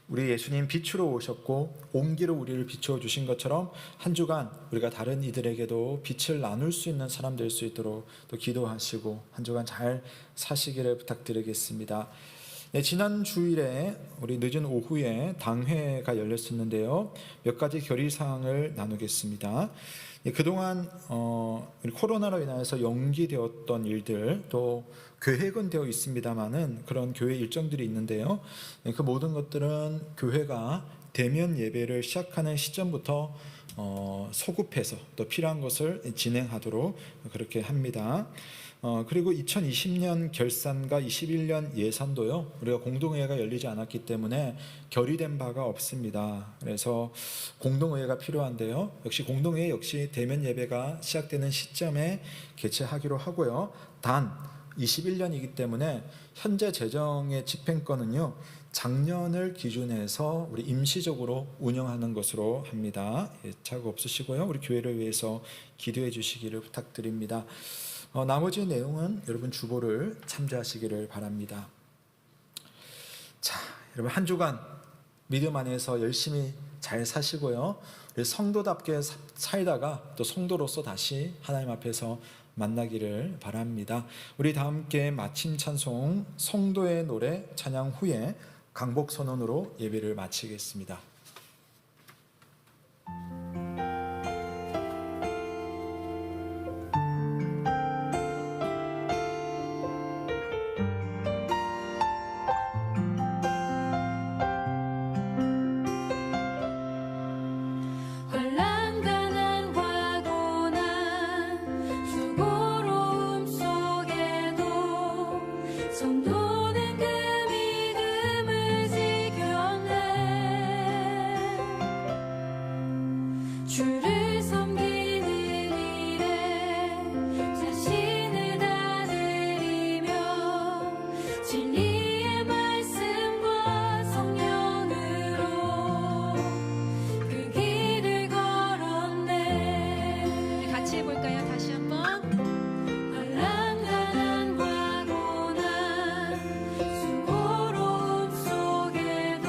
[SPEAKER 1] 우리 예수님 빛으로 오셨고 옹기로 우리를 비추어 주신 것처럼 한 주간 우리가 다른 이들에게도 빛을 나눌 수 있는 사람 될 수 있도록 또 기도하시고 한 주간 잘 사시기를 부탁드리겠습니다. 네, 지난 주일에 우리 늦은 오후에 당회가 열렸었는데요. 몇 가지 결의사항을 나누겠습니다. 네, 그동안 우리 코로나로 인해서 연기되었던 일들, 또 계획은 되어 있습니다만은 그런 교회 일정들이 있는데요. 네, 그 모든 것들은 교회가 대면 예배를 시작하는 시점부터 소급해서 또 필요한 것을 진행하도록 그렇게 합니다. 그리고 2020년 결산과 21년 예산도요, 우리가 공동회의가 열리지 않았기 때문에 결의된 바가 없습니다. 그래서 공동회의가 필요한데요. 역시 공동회의 역시 대면 예배가 시작되는 시점에 개최하기로 하고요. 단 21년이기 때문에 현재 재정의 집행권은요, 작년을 기준해서 우리 임시적으로 운영하는 것으로 합니다. 착오 없으시고요. 우리 교회를 위해서 기도해 주시기를 부탁드립니다. 나머지 내용은 여러분 주보를 참조하시기를 바랍니다. 자, 여러분 한 주간 믿음 안에서 열심히 잘 사시고요. 우리 성도답게 살다가 또 성도로서 다시 하나님 앞에서 만나기를 바랍니다. 우리 다 함께 마침 찬송 성도의 노래 찬양 후에 강복 선언으로 예배를 마치겠습니다.
[SPEAKER 5] 환난 가난과 고난 수고로움 속에도 성도는 그 믿음을 지켰네. 주를 섬기는 일에 자신을 다 드리며 진리의 말씀과 성령으로 그 길을 걸었네. 같이 해볼까요? 다시 한번. 환난 가난과 고난 수고로움 속에도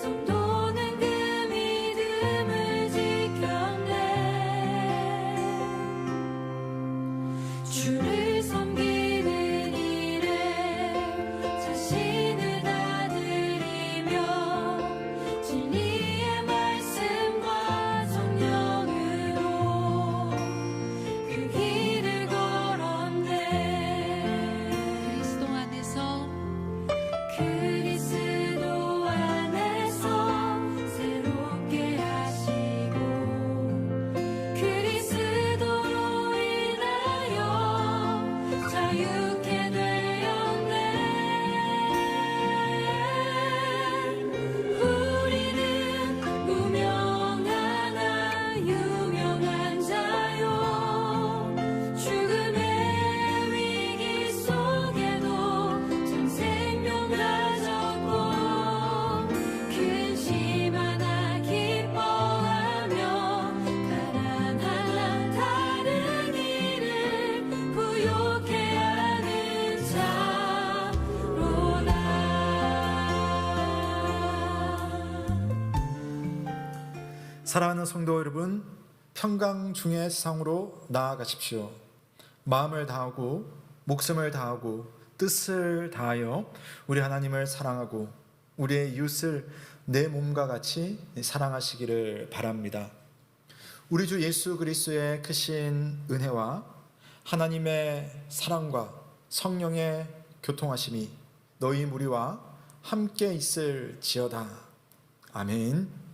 [SPEAKER 5] 성도는 그 믿음을 지켰네. 주를 섬기는 일에 자신을 다 드리며 진리의 말씀과 성령으로 그 길을 걸었네. 그리스도 안에서 새롭게 하시고 그리스도로 인하여 자유케 되었네. 우리는 무명하나 유명한 자요. 죽음의 위기 속에도 참 생명 가졌고 근심 하나 기뻐하며 가난한 다른 이를 부욕해 하는 자로다.
[SPEAKER 1] 사랑하는 성도 여러분, 평강 중의 세상으로 나아가십시오. 마음을 다하고 목숨을 다하고 뜻을 다하여 우리 하나님을 사랑하고 우리의 이웃을 내 몸과 같이 사랑하시기를 바랍니다. 우리 주 예수 그리스도의 크신 은혜와 하나님의 사랑과 성령의 교통하심이 너희 무리와 함께 있을지어다. 아멘.